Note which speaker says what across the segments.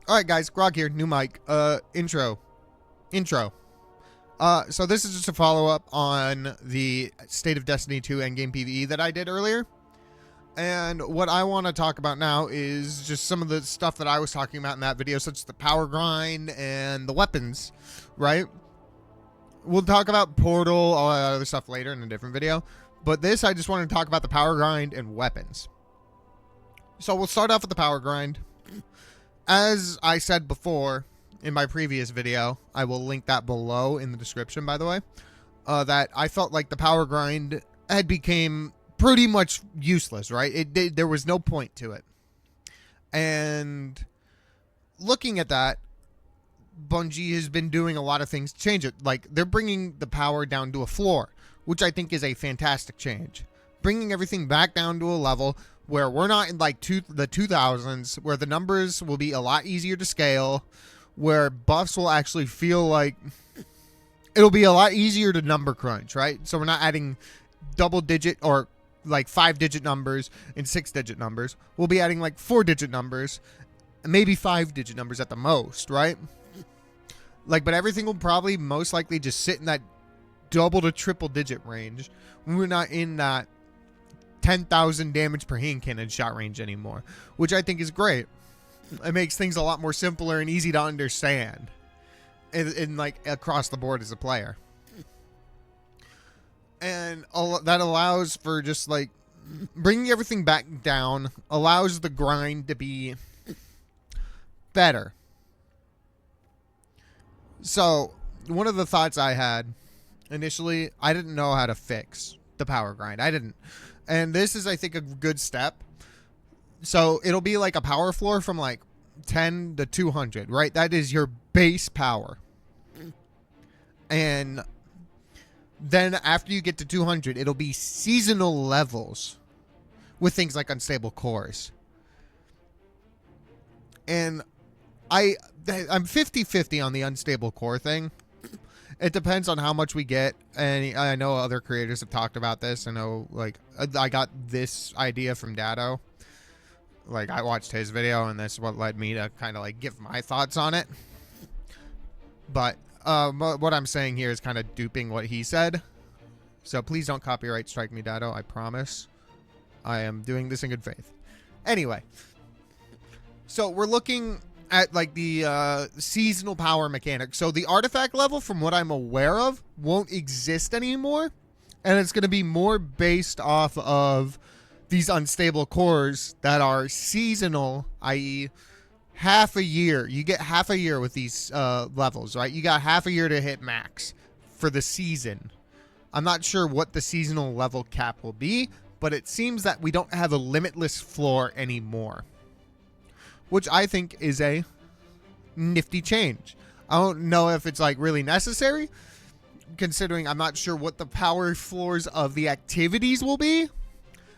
Speaker 1: Alright guys, Grog here, new mic. Intro. So this is just a follow-up on the State of Destiny 2 Endgame PvE that I did earlier. And what I want to talk about now is just some of the stuff that I was talking about in that video, such as the power grind and the weapons, right? We'll talk about Portal, all that other stuff later in a different video. But this, I just wanted to talk about the power grind and weapons. So we'll start off with the power grind. As I said before in my previous video, I will link that below in the description, by the way, that I felt like the power grind had became pretty much useless, right? There was no point to it. And looking at that, Bungie has been doing a lot of things to change it. Like, they're bringing the power down to a floor, which I think is a fantastic change. Bringing everything back down to a level where we're not in like the 2000s, where the numbers will be a lot easier to scale, where buffs will actually feel like it'll be a lot easier to number crunch, right? So we're not adding double-digit or like 5-digit numbers and 6-digit numbers. We'll be adding like 4-digit numbers, maybe 5-digit numbers at the most, right? Like, but everything will probably most likely just sit in that double to triple digit range. We're not in that 10,000 damage per hand cannon shot range anymore, which I think is great. It makes things a lot more simpler and easy to understand in like across the board as a player. And that allows for just like bringing everything back down, allows the grind to be better. So one of the thoughts I had initially, I didn't know how to fix the power grind. I didn't. And this is, I think, a good step. So it'll be like a power floor from like 10 to 200, right? That is your base power. And then after you get to 200, it'll be seasonal levels with things like unstable cores. And I'm 50-50 on the unstable core thing. It depends on how much we get, and I know other creators have talked about this. I know, like, I got this idea from Dado. Like, I watched his video, and that's what led me to kind of, like, give my thoughts on it. But what I'm saying here is kind of duping what he said. So please don't copyright strike me, Dado. I promise. I am doing this in good faith. Anyway. So we're looking at like the seasonal power mechanic. So the artifact level, from what I'm aware of, won't exist anymore, and it's going to be more based off of these unstable cores that are seasonal, i.e. half a year. You get half a year with these levels, right? You got half a year to hit max for the season. I'm not sure what the seasonal level cap will be, but it seems that we don't have a limitless floor anymore, which I think is a nifty change. I don't know if it's like really necessary, considering I'm not sure what the power floors of the activities will be.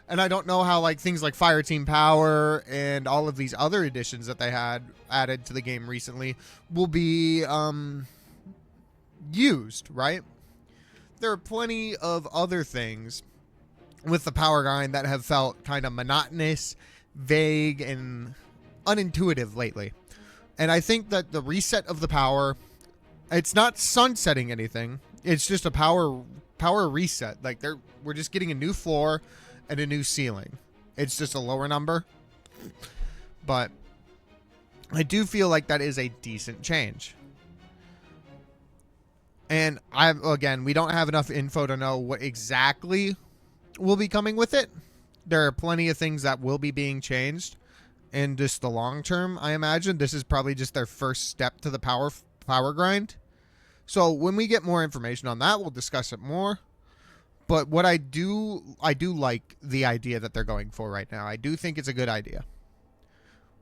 Speaker 1: And I don't know how like things like Fire Team Power and all of these other additions that they had added to the game recently will be used, right? There are plenty of other things with the power grind that have felt kind of monotonous, vague, and unintuitive lately. And I think that the reset of the power, it's not sunsetting anything, it's just a power reset. Like, we're just getting a new floor and a new ceiling. It's just a lower number, but I do feel like that is a decent change. And again, we don't have enough info to know what exactly will be coming with it. There are plenty of things that will be being changed. In just the long term, I imagine this is probably just their first step to the power grind. So when we get more information on that, we'll discuss it more. But what I do like the idea that they're going for right now. I do think it's a good idea.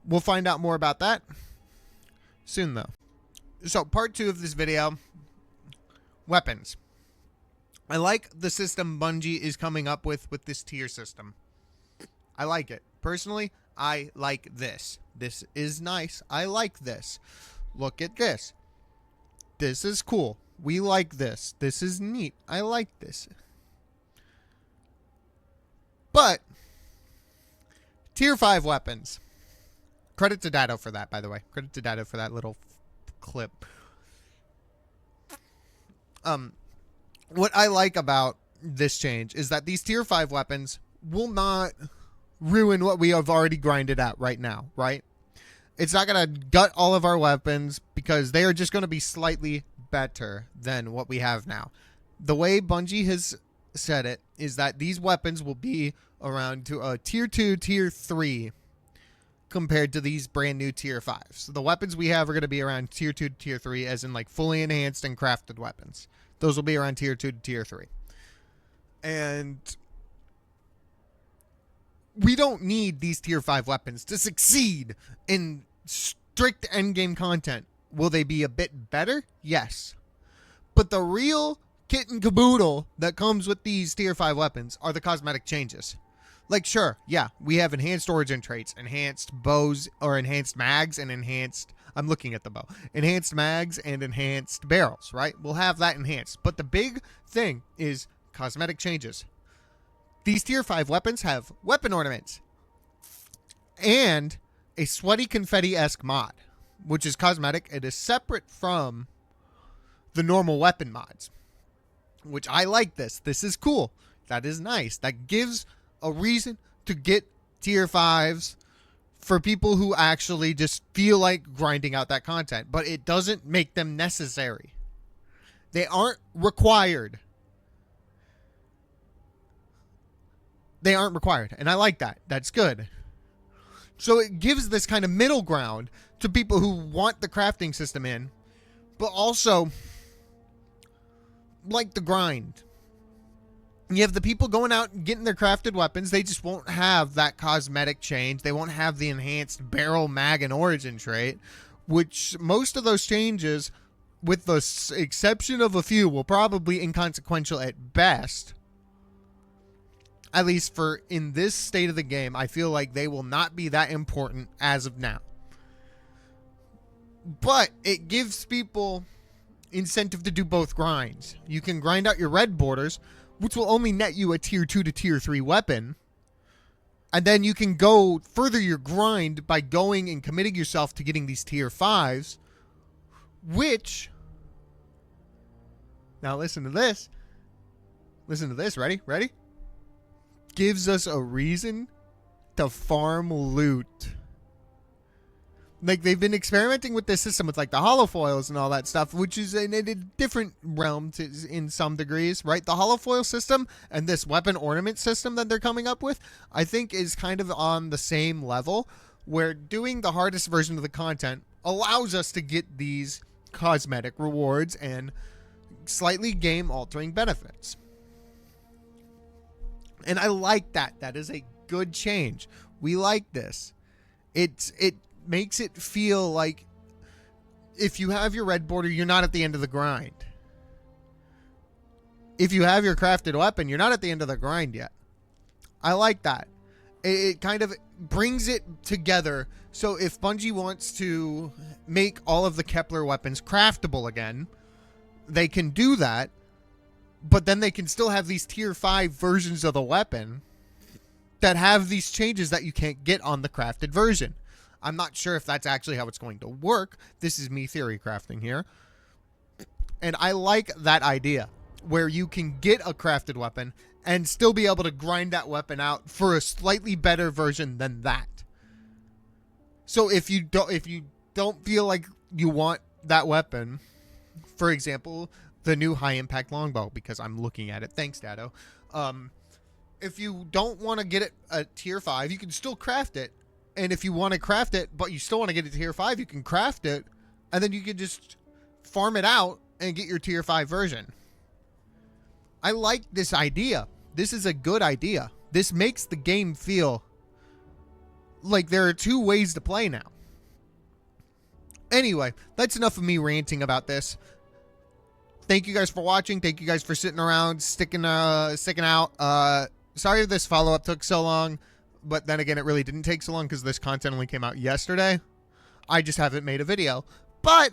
Speaker 1: We'll find out more about that soon, though. So part 2 of this video, weapons. I like the system Bungie is coming up with this tier system. I like it. Personally, I like this. This is nice. I like this. Look at this. This is cool. We like this. This is neat. I like this. But tier 5 weapons. Credit to Dado for that, by the way. Credit to Dado for that little clip. What I like about this change is that these tier 5 weapons will not ruin what we have already grinded out right now, right? It's not going to gut all of our weapons because they are just going to be slightly better than what we have now. The way Bungie has said it is that these weapons will be around to a tier 2, tier 3 compared to these brand new tier 5s. So the weapons we have are going to be around tier 2 to tier 3, as in like fully enhanced and crafted weapons. Those will be around tier 2 to tier 3. And we don't need these tier 5 weapons to succeed in strict endgame content. Will they be a bit better? Yes. But the real kit and caboodle that comes with these tier 5 weapons are the cosmetic changes. Like, sure, yeah, we have enhanced origin traits, enhanced bows, or enhanced mags, and enhanced... I'm looking at the bow. Enhanced mags and enhanced barrels, right? We'll have that enhanced. But the big thing is cosmetic changes. These tier 5 weapons have weapon ornaments and a sweaty confetti-esque mod, which is cosmetic. It is separate from the normal weapon mods, which I like this. This is cool. That is nice. That gives a reason to get tier 5s for people who actually just feel like grinding out that content, but it doesn't make them necessary. They aren't required. They aren't required, and I like that. That's good. So it gives this kind of middle ground to people who want the crafting system in, but also like the grind. You have the people going out and getting their crafted weapons. They just won't have that cosmetic change. They won't have the enhanced barrel, mag, and origin trait, which most of those changes, with the exception of a few, will probably be inconsequential at best. At least for in this state of the game, I feel like they will not be that important as of now. But it gives people incentive to do both grinds. You can grind out your red borders, which will only net you a tier 2 to tier 3 weapon. And then you can go further your grind by going and committing yourself to getting these tier 5s, which... Now listen to this. Listen to this. Ready? Ready? Gives us a reason to farm loot. Like, they've been experimenting with this system with like the holofoils and all that stuff, which is in a different realm in some degrees, right? The holofoil system and this weapon ornament system that they're coming up with, I think is kind of on the same level, where doing the hardest version of the content allows us to get these cosmetic rewards and slightly game altering benefits. And I like that. That is a good change. We like this. It makes it feel like if you have your red border, you're not at the end of the grind. If you have your crafted weapon, you're not at the end of the grind yet. I like that. It kind of brings it together. So if Bungie wants to make all of the Kepler weapons craftable again, they can do that. But then they can still have these tier 5 versions of the weapon that have these changes that you can't get on the crafted version. I'm not sure if that's actually how it's going to work. This is me theory crafting here. And I like that idea where you can get a crafted weapon and still be able to grind that weapon out for a slightly better version than that. So if you don't feel like you want that weapon, for example, the new high impact longbow, because I'm looking at it. Thanks, Dado. If you don't want to get it at tier 5, you can still craft it. And if you want to craft it, but you still want to get it to tier 5, you can craft it. And then you can just farm it out and get your tier 5 version. I like this idea. This is a good idea. This makes the game feel like there are 2 ways to play now. Anyway, that's enough of me ranting about this. Thank you guys for watching. Thank you guys for sitting around, sticking out. Sorry if this follow-up took so long, but then again, it really didn't take so long because this content only came out yesterday. I just haven't made a video. But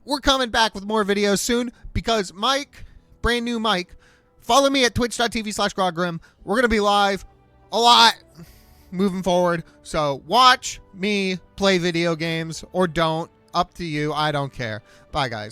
Speaker 1: we're coming back with more videos soon because Mike, brand new Mike, follow me at twitch.tv/GrogGrim. We're going to be live a lot. moving forward. So watch me play video games or don't. Up to you. I don't care. Bye, guys.